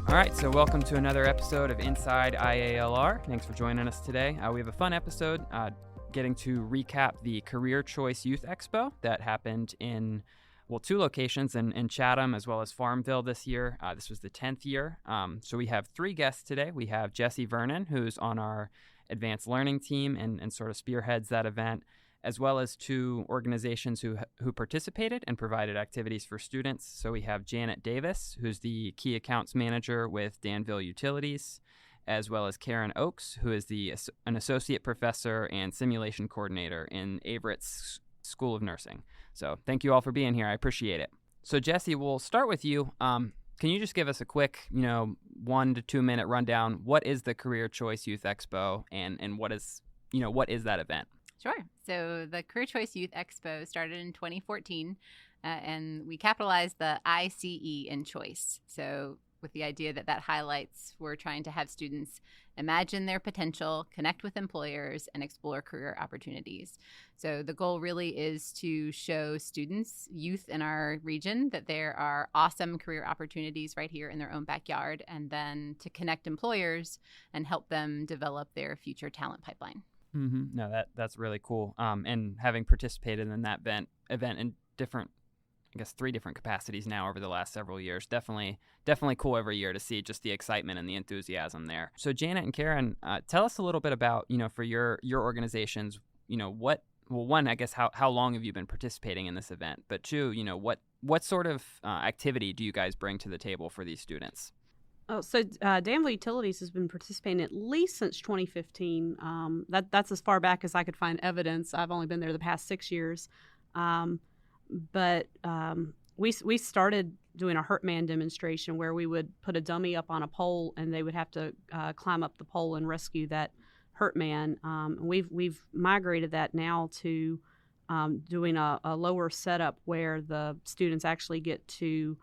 All right, so welcome to another episode of Inside IALR. Thanks for joining us today. We have a fun episode getting to recap the Career ChoICE Youth Expo that happened in, two locations in Chatham as well as Farmville this year. This was the 10th year. So we have three guests today. We have Jessie Vernon, who's on our advanced learning team and sort of spearheads that event, as well as two organizations who participated and provided activities for students. So we have Janet Davis, who's the Key Accounts Manager with Danville Utilities, as well as Karen Oakes, who is an Associate Professor and Simulation Coordinator in Averett's School of Nursing. So thank you all for being here. I appreciate it. So Jessie, we'll start with you. Can you just give us a quick, 1 to 2 minute rundown? What is the Career ChoICE Youth Expo and what is that event? Sure. So the Career ChoICE Youth Expo started in 2014, and we capitalized the ICE in choice. So with the idea that highlights, we're trying to have students imagine their potential, connect with employers, and explore career opportunities. So the goal really is to show students, youth in our region, that there are awesome career opportunities right here in their own backyard, and then to connect employers and help them develop their future talent pipeline. Mm-hmm. No, that's really cool. And having participated in that event in different, 3 different capacities now over the last several years, definitely cool every year to see just the excitement and the enthusiasm there. So Janet and Karen, tell us a little bit about, for your organizations, one, I guess, how long have you been participating in this event? But two, what sort of activity do you guys bring to the table for these students? Oh, so Danville Utilities has been participating at least since 2015. That's as far back as I could find evidence. I've only been there the past 6 years. But we started doing a Hurt Man demonstration where we would put a dummy up on a pole and they would have to climb up the pole and rescue that Hurt Man. We've migrated that now to doing a lower setup where the students actually get to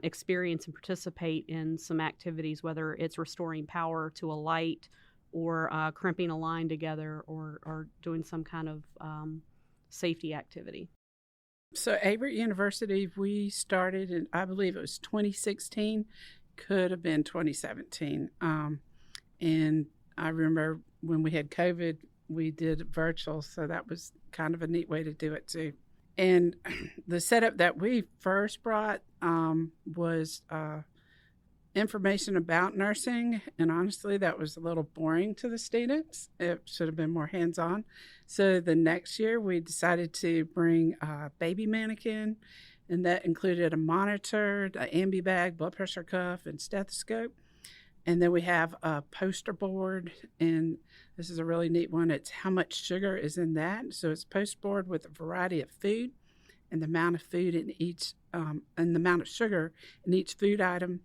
experience and participate in some activities, whether it's restoring power to a light or crimping a line together or doing some kind of safety activity. So Averett University, we started in, I believe it was 2016, could have been 2017. And I remember when we had COVID, we did virtual, so that was kind of a neat way to do it too. And the setup that we first brought was information about nursing. And honestly, that was a little boring to the students. It should have been more hands-on. So the next year, we decided to bring a baby mannequin. And that included a monitor, an ambi bag, blood pressure cuff, and stethoscope. And then we have a poster board, and this is a really neat one. It's how much sugar is in that. So it's a poster board with a variety of food and the amount of food in each, and the amount of sugar in each food item.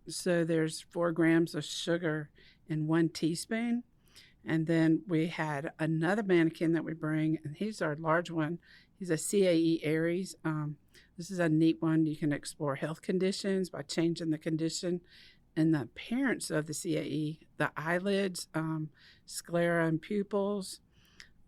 So there's 4 grams of sugar in 1 teaspoon. And then we had another mannequin that we bring, and he's our large one. He's a CAE Aries. This is a neat one. You can explore health conditions by changing the condition and the appearance of the CAE, the eyelids, sclera and pupils.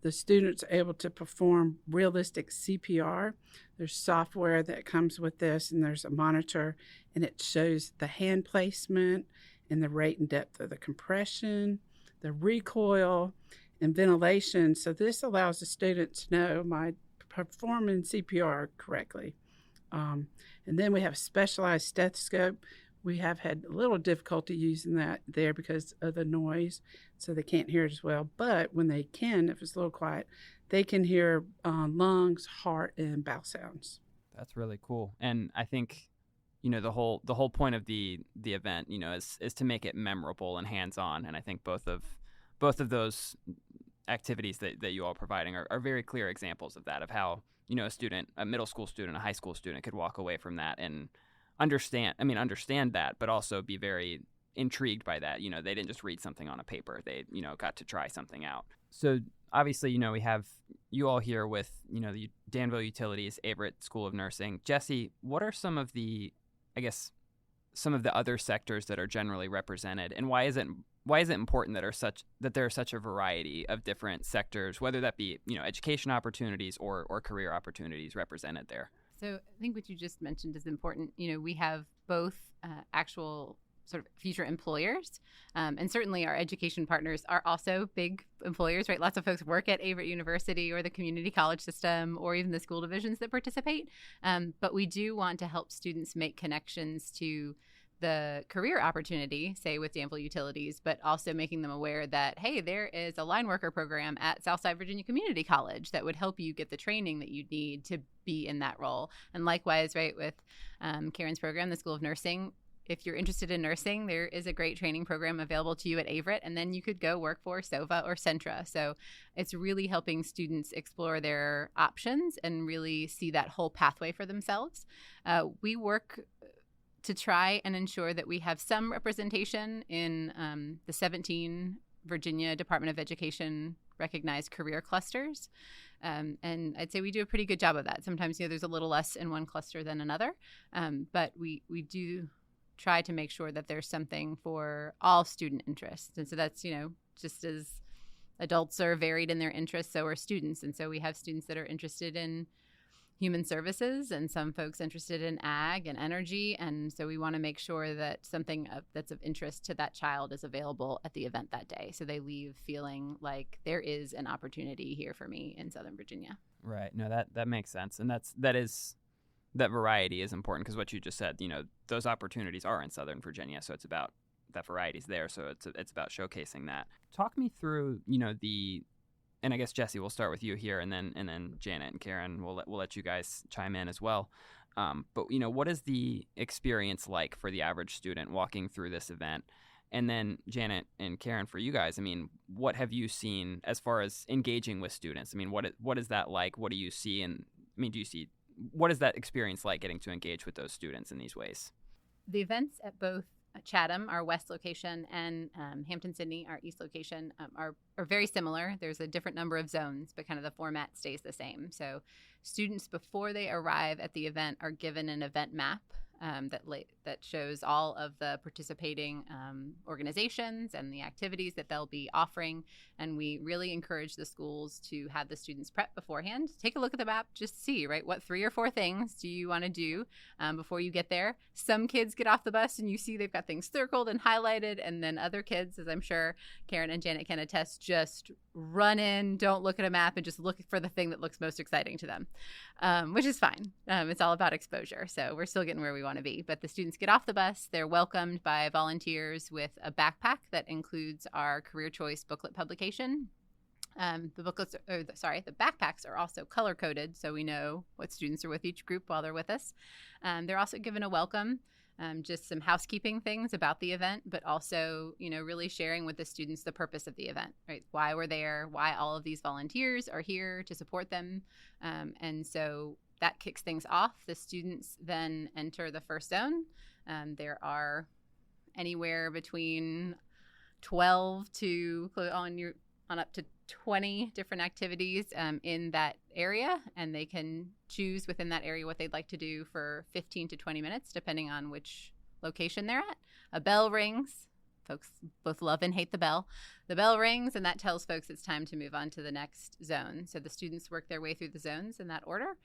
The students are able to perform realistic CPR. There's software that comes with this, and there's a monitor, and it shows the hand placement and the rate and depth of the compression, the recoil, and ventilation. So this allows the student to know, am I performing CPR correctly? And then we have a specialized stethoscope. We have had a little difficulty using that there because of the noise, so they can't hear it as well. But when they can, if it's a little quiet, they can hear lungs, heart, and bowel sounds. That's really cool. And I think, the whole point of the event, is to make it memorable and hands-on. And I think both of those activities that you all are providing are very clear examples of that, of how, a middle school student, a high school student could walk away from that and understand that, but also be very intrigued by that. They didn't just read something on a paper. They, got to try something out. So obviously, we have you all here with, the Danville Utilities, Averett School of Nursing. Jessie, what are some of the other sectors that are generally represented, and why is it important that there are such a variety of different sectors, whether that be, education opportunities or career opportunities represented there? So I think what you just mentioned is important. We have both actual sort of future employers. And certainly our education partners are also big employers, right? Lots of folks work at Averett University or the community college system or even the school divisions that participate. But we do want to help students make connections to the career opportunity, say with Danville Utilities, but also making them aware that, hey, there is a line worker program at Southside Virginia Community College that would help you get the training that you need to be in that role. And likewise, right, with Karen's program, the School of Nursing, if you're interested in nursing, there is a great training program available to you at Averett, and then you could go work for SOVA or Centra. So it's really helping students explore their options and really see that whole pathway for themselves. We work to try and ensure that we have some representation in the 17 Virginia Department of Education recognized career clusters. And I'd say we do a pretty good job of that. Sometimes, there's a little less in one cluster than another. But we do try to make sure that there's something for all student interests. And so that's, just as adults are varied in their interests, so are students. And so we have students that are interested in human services and some folks interested in ag and energy. And so we want to make sure that something that's of interest to that child is available at the event that day. So they leave feeling like there is an opportunity here for me in Southern Virginia. Right. No, that makes sense. And that variety is important because what you just said, those opportunities are in Southern Virginia. So it's about that variety's there. So it's about showcasing that. Talk me through, and I guess Jessie, we'll start with you here, and then Janet and Karen, we'll let you guys chime in as well. But what is the experience like for the average student walking through this event? And then Janet and Karen, for you guys, what have you seen as far as engaging with students? What is that like? What do you see? And what is that experience like getting to engage with those students in these ways? The events at both Chatham, our west location, and Hampton-Sydney, our east location, are very similar. There's a different number of zones, but kind of the format stays the same. So students, before they arrive at the event, are given an event map that shows all of the participating organizations and the activities that they'll be offering. And we really encourage the schools to have the students prep beforehand. Take a look at the map, just see, right, what 3 or 4 things do you want to do before you get there. Some kids get off the bus and you see they've got things circled and highlighted, and then other kids, as I'm sure Karen and Janet can attest, just run in, don't look at a map, and just look for the thing that looks most exciting to them, which is fine. It's all about exposure. So we're still getting where we want to be. But the students get off the bus. They're welcomed by volunteers with a backpack that includes our Career Choice booklet publication. The backpacks are also color coded, so we know what students are with each group while they're with us. They're also given a welcome. Just some housekeeping things about the event, but also, really sharing with the students the purpose of the event, right? Why we're there, why all of these volunteers are here to support them. And so that kicks things off. The students then enter the first zone. There are anywhere between 12 to on up to 20 different activities in that area, and they can choose within that area what they'd like to do for 15 to 20 minutes, depending on which location they're at. A bell rings. Folks both love and hate the bell. The bell rings, and that tells folks it's time to move on to the next zone. So the students work their way through the zones in that order.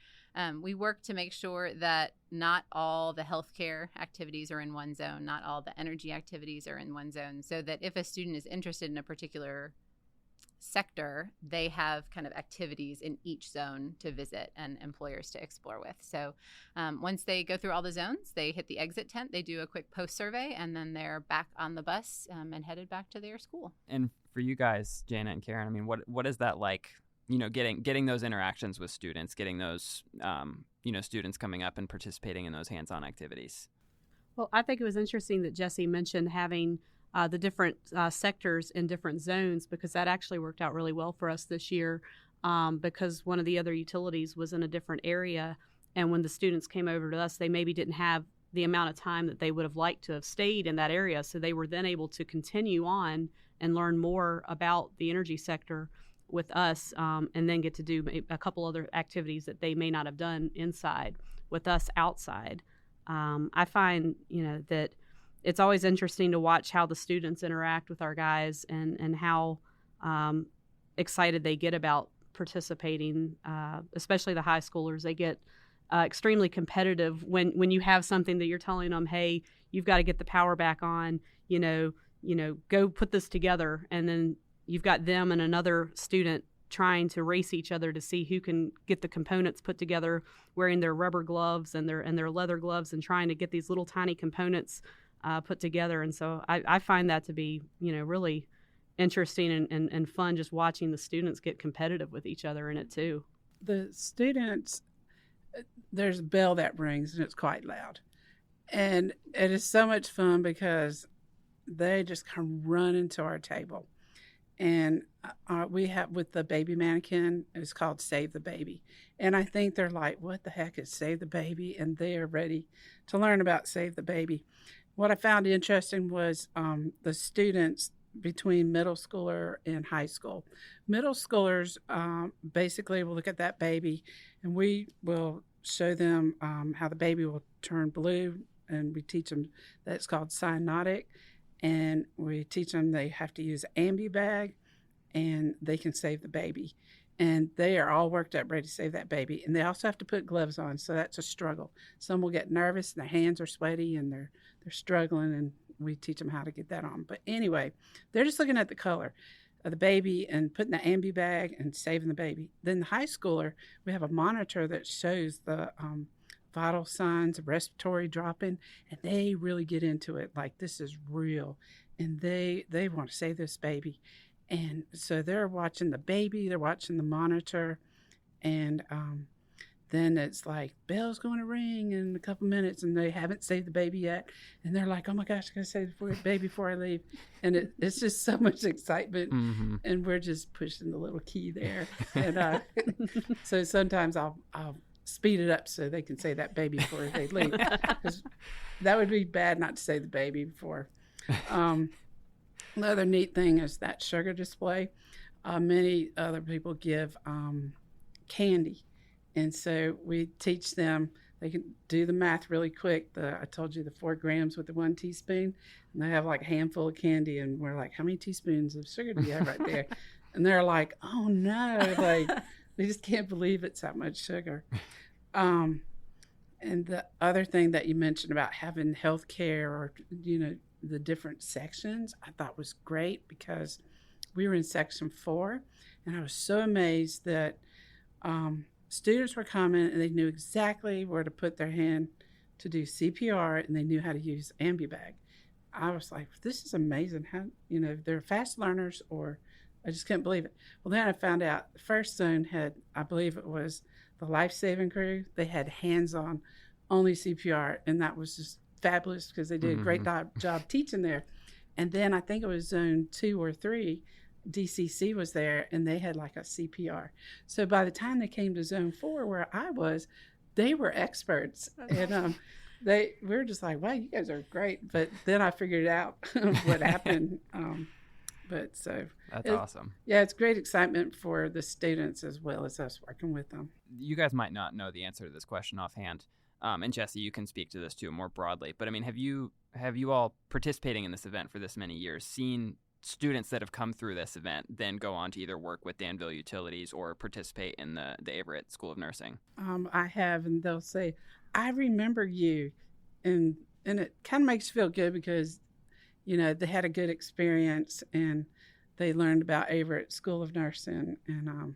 We work to make sure that not all the healthcare activities are in one zone, not all the energy activities are in one zone, so that if a student is interested in a particular sector, they have kind of activities in each zone to visit and employers to explore with. So once they go through all the zones, they hit the exit tent, they do a quick post survey, and then they're back on the bus and headed back to their school. And for you guys, Janet and Karen, what is that like? Getting those interactions with students, getting those students coming up and participating in those hands-on activities. Well, I think it was interesting that Jessie mentioned having the different sectors in different zones, because that actually worked out really well for us this year, because one of the other utilities was in a different area, and when the students came over to us, they maybe didn't have the amount of time that they would have liked to have stayed in that area, so they were then able to continue on and learn more about the energy sector with us, and then get to do a couple other activities that they may not have done inside with us outside. I find that it's always interesting to watch how the students interact with our guys and how excited they get about participating, especially the high schoolers. They get extremely competitive when you have something that you're telling them, hey, you've got to get the power back on, go put this together. And then you've got them and another student trying to race each other to see who can get the components put together, wearing their rubber gloves and their leather gloves, and trying to get these little tiny components put together. And so I find that to be, really interesting and fun, just watching the students get competitive with each other in it too. The students, there's a bell that rings and it's quite loud. And it is so much fun because they just come running to our table. And we have, with the baby mannequin, it's called Save the Baby. And I think they're like, what the heck is Save the Baby? And they are ready to learn about Save the Baby. What I found interesting was the students between middle schooler and high school. Middle schoolers basically will look at that baby, and we will show them how the baby will turn blue, and we teach them that it's called cyanotic, and we teach them they have to use an ambi bag, and they can save the baby. And they are all worked up, ready to save that baby. And they also have to put gloves on, so that's a struggle. Some will get nervous, and their hands are sweaty, and they're struggling, and we teach them how to get that on. But anyway, they're just looking at the color of the baby and putting the ambi bag and saving the baby. Then the high schooler, we have a monitor that shows the vital signs, respiratory dropping, and they really get into it. Like, this is real, and they want to save this baby. And so they're watching the baby, they're watching the monitor, and then it's like, bell's going to ring in a couple minutes, and they haven't saved the baby yet. And they're like, oh my gosh, I got to save the baby before I leave. And it's just so much excitement. Mm-hmm. And we're just pushing the little key there. And so sometimes I'll speed it up so they can save that baby before they leave. Because that would be bad not to save the baby before. The other neat thing is that sugar display. Many other people give candy. And so we teach them, they can do the math really quick. I told you the 4 grams with the 1 teaspoon, and they have like a handful of candy, and we're like, how many teaspoons of sugar do you have right there? And they're like, oh no, like they just can't believe it's that much sugar. And the other thing that you mentioned about having health care, or, the different sections, I thought was great, because we were in section 4, and I was so amazed that students were coming and they knew exactly where to put their hand to do CPR, and they knew how to use ambi bag. I was like, this is amazing. How, they're fast learners, or I just couldn't believe it. Well, then I found out the first zone had, I believe it was the life-saving crew. They had hands-on only CPR, and that was just fabulous, because they did a great job teaching there. And then I think it was zone 2 or 3, DCC was there, and they had like a CPR. So by the time they came to zone 4, where I was, they were experts. And we were just like, wow, you guys are great. But then I figured out what happened. That's awesome. Yeah, it's great excitement for the students as well as us working with them. You guys might not know the answer to this question offhand. And Jessie, you can speak to this too more broadly. But I mean, have you all participating in this event for this many years seen students that have come through this event then go on to either work with Danville Utilities or participate in the Averett School of Nursing? I have, and they'll say, I remember you. And it kind of makes you feel good, because, they had a good experience, and they learned about Averett School of Nursing, and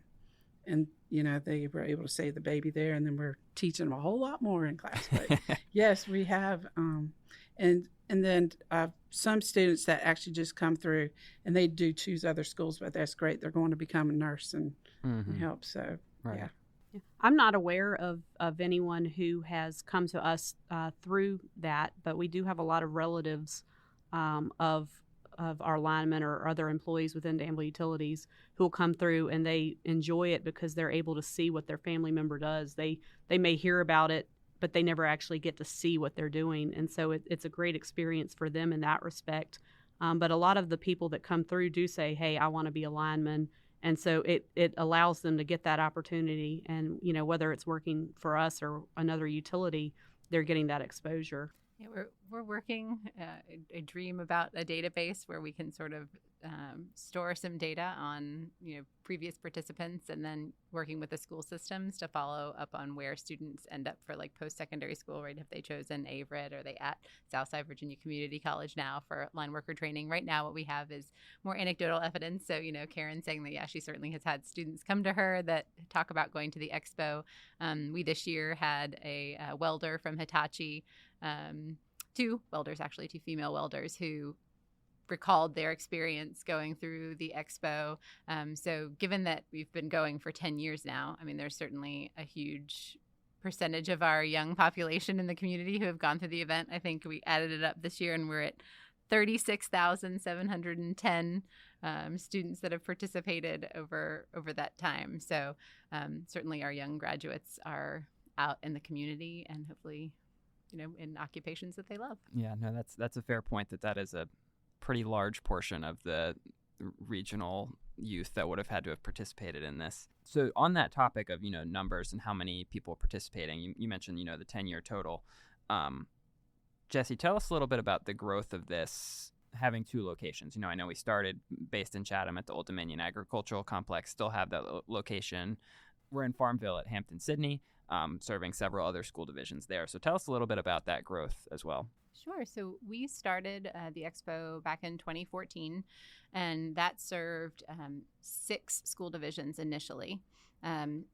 they were able to save the baby there, and then we're teaching them a whole lot more in class. But yes, we have. And then some students that actually just come through, and they do choose other schools, but that's great. They're going to become a nurse and help. So, right. Yeah. I'm not aware of anyone who has come to us through that, but we do have a lot of relatives of our linemen or other employees within Danville Utilities who will come through, and they enjoy it because they're able to see what their family member does. They may hear about it, but they never actually get to see what they're doing. And so it's a great experience for them in that respect. But a lot of the people that come through do say, hey, I want to be a lineman. And so it allows them to get that opportunity. And, whether it's working for us or another utility, they're getting that exposure. Yeah, we're working a dream about a database where we can sort of store some data on previous participants, and then working with the school systems to follow up on where students end up for like post-secondary school, right? If they chosen Averett, or they at Southside Virginia Community College now for line worker training. Right now, what we have is more anecdotal evidence. So Karen saying that she certainly has had students come to her that talk about going to the expo. We this year had a welder from Hitachi. Two welders, actually, two female welders who recalled their experience going through the expo. So given that we've been going for 10 years now, I mean, there's certainly a huge percentage of our young population in the community who have gone through the event. I think we added it up this year, and we're at 36,710 students that have participated over that time. So certainly our young graduates are out in the community and hopefully in occupations that they love. Yeah, no, that's a fair point, that is a pretty large portion of the regional youth that would have had to have participated in this. So on that topic of, numbers and how many people participating, you mentioned, the 10-year total. Jessie, tell us a little bit about the growth of this having two locations. I know we started based in Chatham at the Old Dominion Agricultural Complex, still have that location. We're in Farmville at Hampton-Sydney, serving several other school divisions there. So tell us a little bit about that growth as well. Sure. So we started the expo back in 2014, and that served 6 school divisions initially. And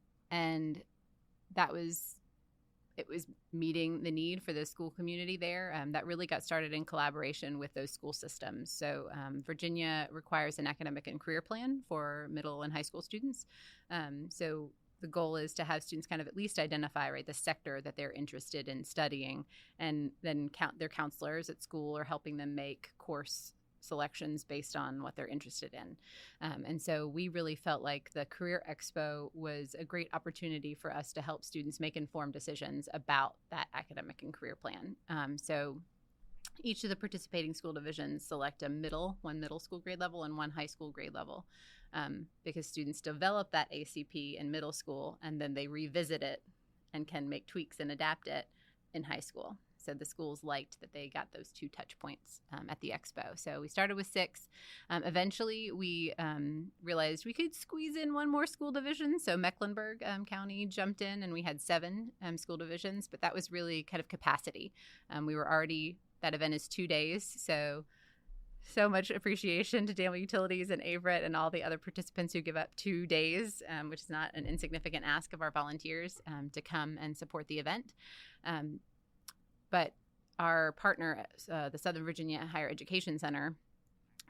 it was meeting the need for the school community there. That really got started in collaboration with those school systems. So Virginia requires an academic and career plan for middle and high school students. So the goal is to have students kind of at least identify, right, the sector that they're interested in studying, and then their counselors at school are helping them make course selections based on what they're interested in. And so we really felt like the Career Expo was a great opportunity for us to help students make informed decisions about that academic and career plan. So each of the participating school divisions select one middle school grade level and one high school grade level, because students develop that ACP in middle school, and then they revisit it and can make tweaks and adapt it in high school. So the schools liked that they got those 2 touch points at the expo. So we started with 6. Eventually, we realized we could squeeze in one more school division. So Mecklenburg County jumped in, and we had 7 school divisions, but that was really kind of capacity. That event is 2 days, so much appreciation to Danville Utilities and Averett and all the other participants who give up 2 days, which is not an insignificant ask of our volunteers to come and support the event. But our partner, the Southern Virginia Higher Education Center,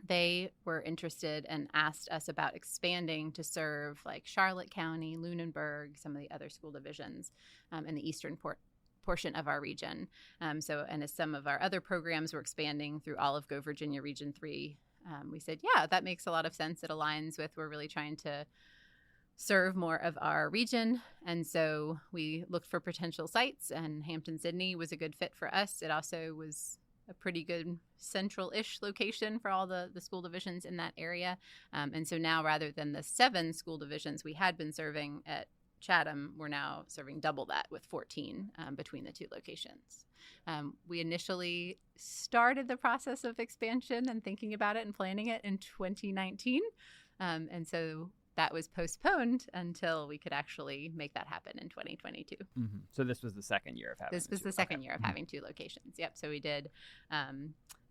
they were interested and asked us about expanding to serve like Charlotte County, Lunenburg, some of the other school divisions in the eastern portion of our region. And as some of our other programs were expanding through Olive Grove, Virginia Region 3, we said, yeah, that makes a lot of sense. It aligns with, we're really trying to serve more of our region. And so we looked for potential sites, and Hampton-Sydney was a good fit for us. It also was a pretty good central-ish location for all the school divisions in that area. And so now, rather than the 7 school divisions we had been serving at Chatham, we're now serving double that with 14 between the 2 locations. We initially started the process of expansion and thinking about it and planning it in 2019. And so that was postponed until we could actually make that happen in 2022. Mm-hmm. So this was the second year of having having 2 locations. Yep. So we did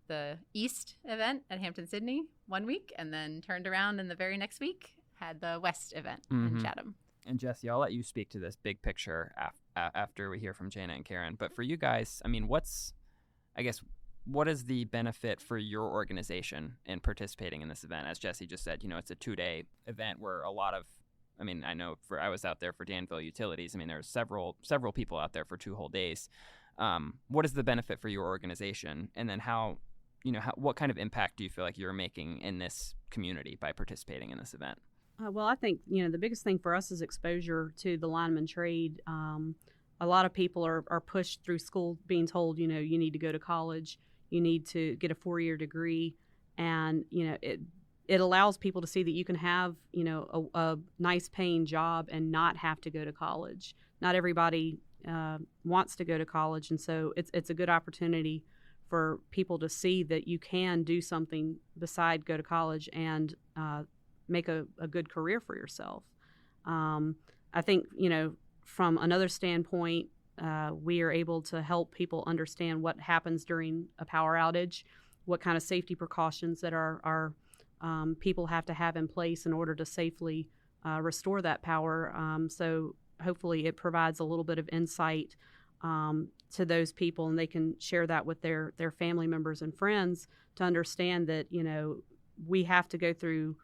the East event at Hampton-Sydney 1 week, and then turned around, and the very next week had the West event in Chatham. And Jessie, I'll let you speak to this big picture after we hear from Jana and Karen. But for you guys, I mean, what is the benefit for your organization in participating in this event? As Jessie just said, it's a 2-day event where I was out there for Danville Utilities. I mean, there's several people out there for 2 whole days. What is the benefit for your organization? And then what kind of impact do you feel like you're making in this community by participating in this event? Well, I think, the biggest thing for us is exposure to the lineman trade. A lot of people are pushed through school being told, you need to go to college, you need to get a 4-year degree. And, it allows people to see that you can have, a nice paying job and not have to go to college. Not everybody wants to go to college, and so it's a good opportunity for people to see that you can do something beside go to college and make a good career for yourself. I think, from another standpoint, we are able to help people understand what happens during a power outage, what kind of safety precautions that our people have to have in place in order to safely restore that power. So hopefully it provides a little bit of insight to those people, and they can share that with their family members and friends to understand that, we have to go through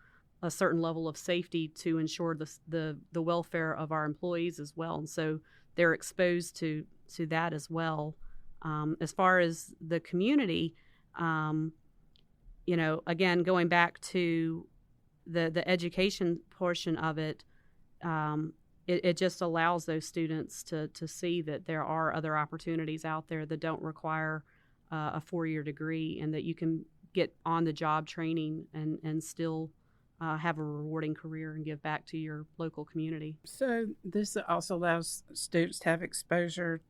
a certain level of safety to ensure the welfare of our employees as well. And so they're exposed to that as well. As far as the community, again, going back to the education portion of it, it just allows those students to see that there are other opportunities out there that don't require a 4-year degree, and that you can get on-the-job training and still have a rewarding career and give back to your local community. So this also allows students to have exposure,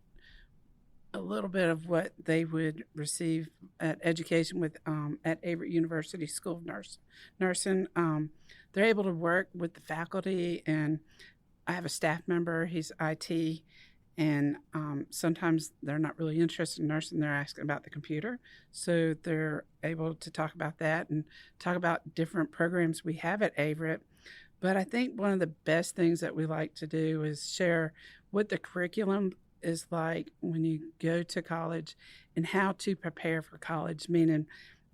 a little bit of what they would receive at education with at Averett University School of Nursing. They're able to work with the faculty, and I have a staff member, he's IT, and sometimes they're not really interested in nursing, they're asking about the computer. So they're able to talk about that and talk about different programs we have at Averett. But I think one of the best things that we like to do is share what the curriculum is like when you go to college and how to prepare for college, meaning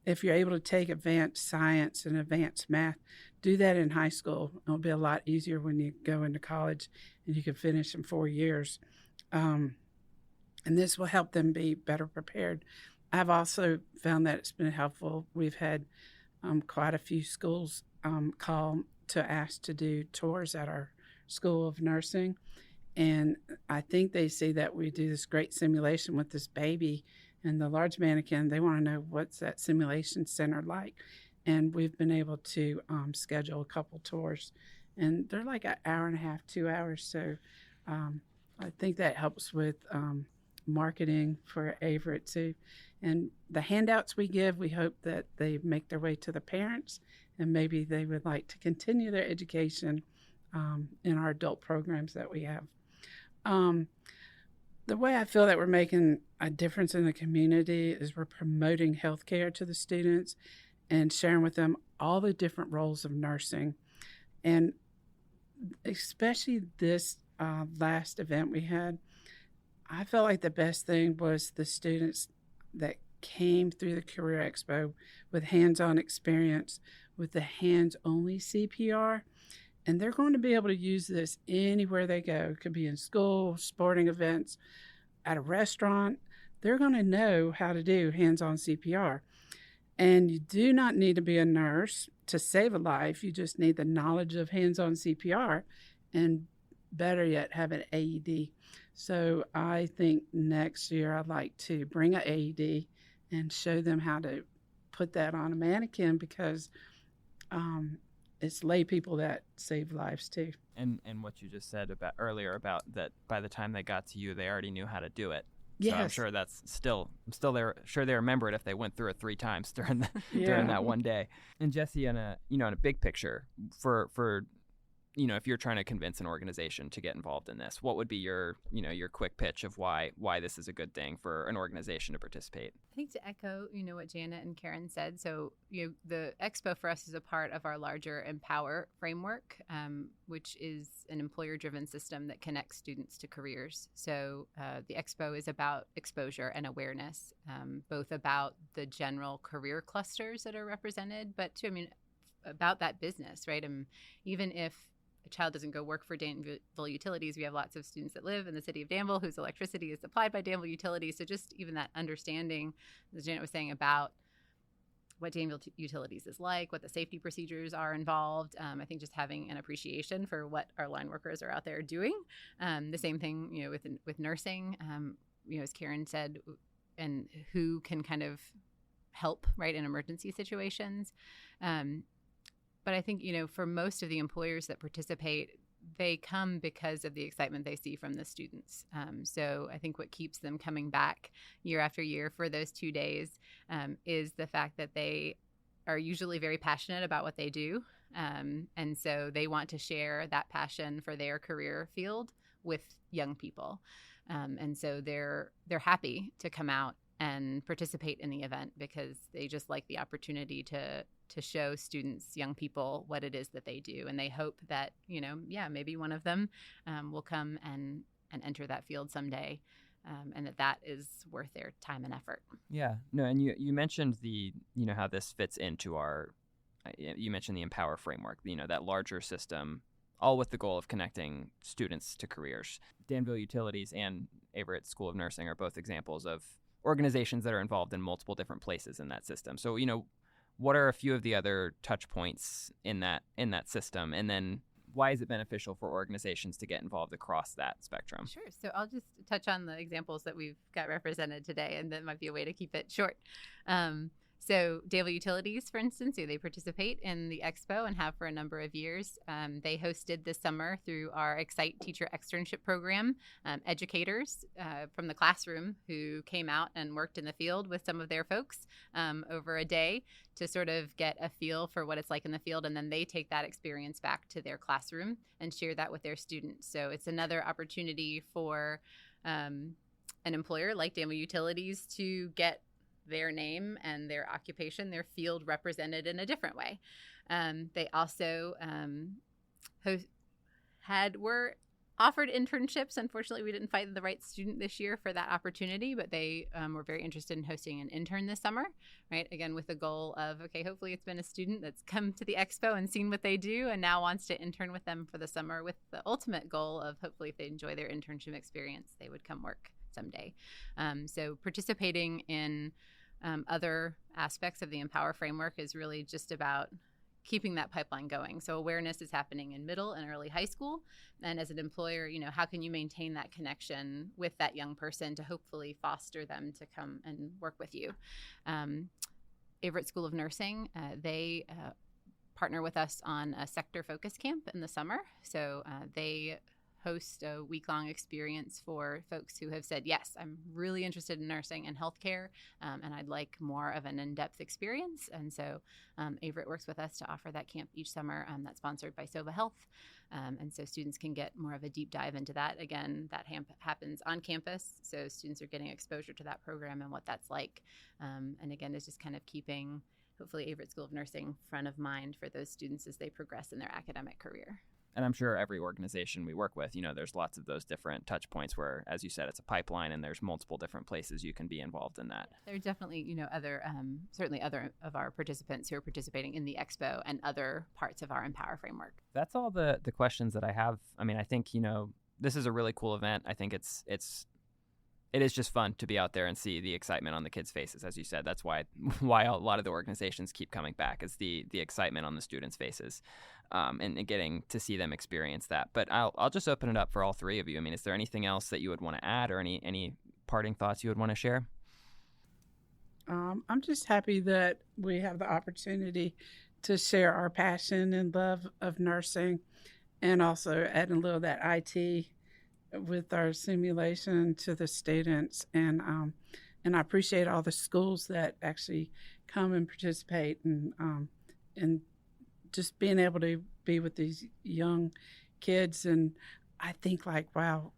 if you're able to take advanced science and advanced math, do that in high school. It'll be a lot easier when you go into college and you can finish in 4 years. And this will help them be better prepared. I've also found that it's been helpful. We've had quite a few schools call to ask to do tours at our School of Nursing. And I think they see that we do this great simulation with this baby and the large mannequin. They want to know what's that simulation center like. And we've been able to schedule a couple tours. And they're like an hour and a half, 2 hours. So I think that helps with marketing for Averett too. And the handouts we give, we hope that they make their way to the parents, and maybe they would like to continue their education in our adult programs that we have. The way I feel that we're making a difference in the community is we're promoting healthcare to the students and sharing with them all the different roles of nursing. And especially this last event we had, I felt like the best thing was the students that came through the Career Expo with hands-on experience with the hands-only CPR. And they're going to be able to use this anywhere they go. It could be in school, sporting events, at a restaurant. They're going to know how to do hands-on CPR. And you do not need to be a nurse to save a life. You just need the knowledge of hands-on CPR, and better yet, have an AED. So I think next year I'd like to bring an AED and show them how to put that on a mannequin, because it's lay people that save lives too. And what you just said about earlier about that, by the time they got to you, they already knew how to do it. Yes. So I'm sure that's still there. Sure, they remember it if they went through it 3 times during that one day. And Jessie, in a big picture, for if you're trying to convince an organization to get involved in this, what would be your quick pitch of why this is a good thing for an organization to participate? I think to echo, what Janet and Karen said. So, the Expo for us is a part of our larger Empower framework, which is an employer-driven system that connects students to careers. So, the Expo is about exposure and awareness, both about the general career clusters that are represented, but too, about that business, right? Even if a child doesn't go work for Danville Utilities, we have lots of students that live in the city of Danville whose electricity is supplied by Danville Utilities. So just even that understanding, as Janet was saying, about what Danville Utilities is like, what the safety procedures are involved. I think just having an appreciation for what our line workers are out there doing. The same thing, with nursing, as Karen said, and who can kind of help, right, in emergency situations. But I think, for most of the employers that participate, they come because of the excitement they see from the students. So I think what keeps them coming back year after year for those 2 days is the fact that they are usually very passionate about what they do. And so they want to share that passion for their career field with young people. And so they're happy to come out and participate in the event because they just like the opportunity to show students, young people, what it is that they do. And they hope that, maybe one of them will come and enter that field someday, and that is worth their time and effort. Yeah. No, and you mentioned how this fits into you mentioned the Empower framework, that larger system, all with the goal of connecting students to careers. Danville Utilities and Averett School of Nursing are both examples of organizations that are involved in multiple different places in that system. So, what are a few of the other touch points in that system? And then why is it beneficial for organizations to get involved across that spectrum? Sure. So I'll just touch on the examples that we've got represented today, and that might be a way to keep it short. So Danville Utilities, for instance, they participate in the expo and have for a number of years. They hosted this summer through our Excite Teacher Externship Program, educators from the classroom who came out and worked in the field with some of their folks over a day to sort of get a feel for what it's like in the field. And then they take that experience back to their classroom and share that with their students. So it's another opportunity for an employer like Danville Utilities to get their name and their occupation, their field represented in a different way. They also were offered internships. Unfortunately, we didn't find the right student this year for that opportunity, but they were very interested in hosting an intern this summer, right? Again, with the goal of, hopefully it's been a student that's come to the expo and seen what they do and now wants to intern with them for the summer, with the ultimate goal of hopefully if they enjoy their internship experience, they would come work someday. So participating in other aspects of the Empower framework is really just about keeping that pipeline going. So awareness is happening in middle and early high school. And as an employer, how can you maintain that connection with that young person to hopefully foster them to come and work with you? Averett School of Nursing, they partner with us on a sector focus camp in the summer. So they host a week-long experience for folks who have said, yes, I'm really interested in nursing and healthcare, and I'd like more of an in-depth experience. And so Averett works with us to offer that camp each summer. That's sponsored by Sova Health. And so students can get more of a deep dive into that. Again, that happens on campus, so students are getting exposure to that program and what that's like. And again, it's just kind of keeping, hopefully, Averett School of Nursing front of mind for those students as they progress in their academic career. And I'm sure every organization we work with, there's lots of those different touch points where, as you said, it's a pipeline and there's multiple different places you can be involved in that. There are definitely, certainly other of our participants who are participating in the expo and other parts of our Empower framework. That's all the questions that I have. I mean, I think, this is a really cool event. I think it is just fun to be out there and see the excitement on the kids' faces, as you said. That's why a lot of the organizations keep coming back, is the excitement on the students' faces, and getting to see them experience that. But I'll just open it up for all three of you. I mean, is there anything else that you would want to add, or any parting thoughts you would want to share? I'm just happy that we have the opportunity to share our passion and love of nursing, and also adding a little of that IT with our simulation to the students. And I appreciate all the schools that actually come and participate, and just being able to be with these young kids. And I think, wow,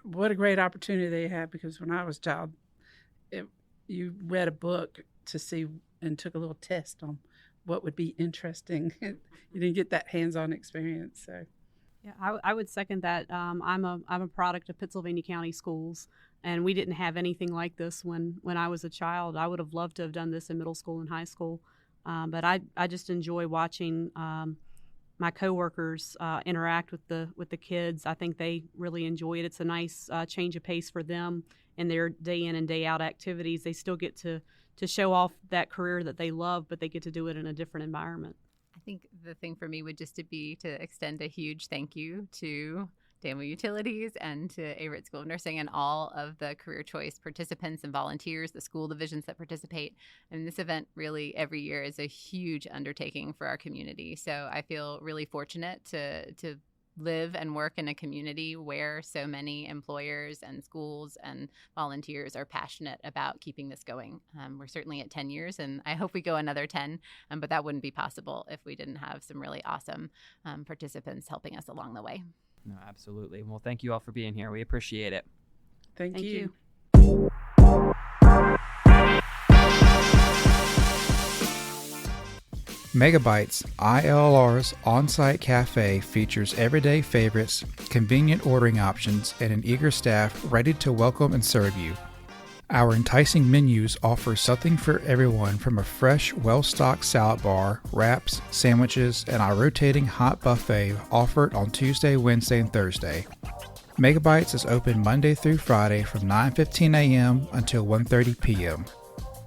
what a great opportunity they had, because when I was a child, you read a book to see and took a little test on what would be interesting. You didn't get that hands-on experience. So yeah, I would second that. I'm a product of Pennsylvania County Schools, and we didn't have anything like this when I was a child. I would have loved to have done this in middle school and high school, but I just enjoy watching my coworkers interact with the kids. I think they really enjoy it. It's a nice change of pace for them in their day in and day out activities. They still get to show off that career that they love, but they get to do it in a different environment. I think the thing for me would just be to extend a huge thank you to Danville Utilities and to Averett School of Nursing and all of the Career Choice participants and volunteers, the school divisions that participate. And this event really every year is a huge undertaking for our community. So I feel really fortunate to live and work in a community where so many employers and schools and volunteers are passionate about keeping this going. We're certainly at 10 years, and I hope we go another 10, but that wouldn't be possible if we didn't have some really awesome participants helping us along the way. No, absolutely. Well, thank you all for being here. We appreciate it. Thank you. Megabytes, IALR's on-site cafe, features everyday favorites, convenient ordering options, and an eager staff ready to welcome and serve you. Our enticing menus offer something for everyone, from a fresh, well-stocked salad bar, wraps, sandwiches, and our rotating hot buffet offered on Tuesday, Wednesday, and Thursday. Megabytes is open Monday through Friday from 9:15 a.m. until 1:30 p.m.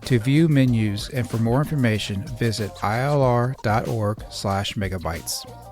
To view menus and for more information, visit IALR.org/megabytes.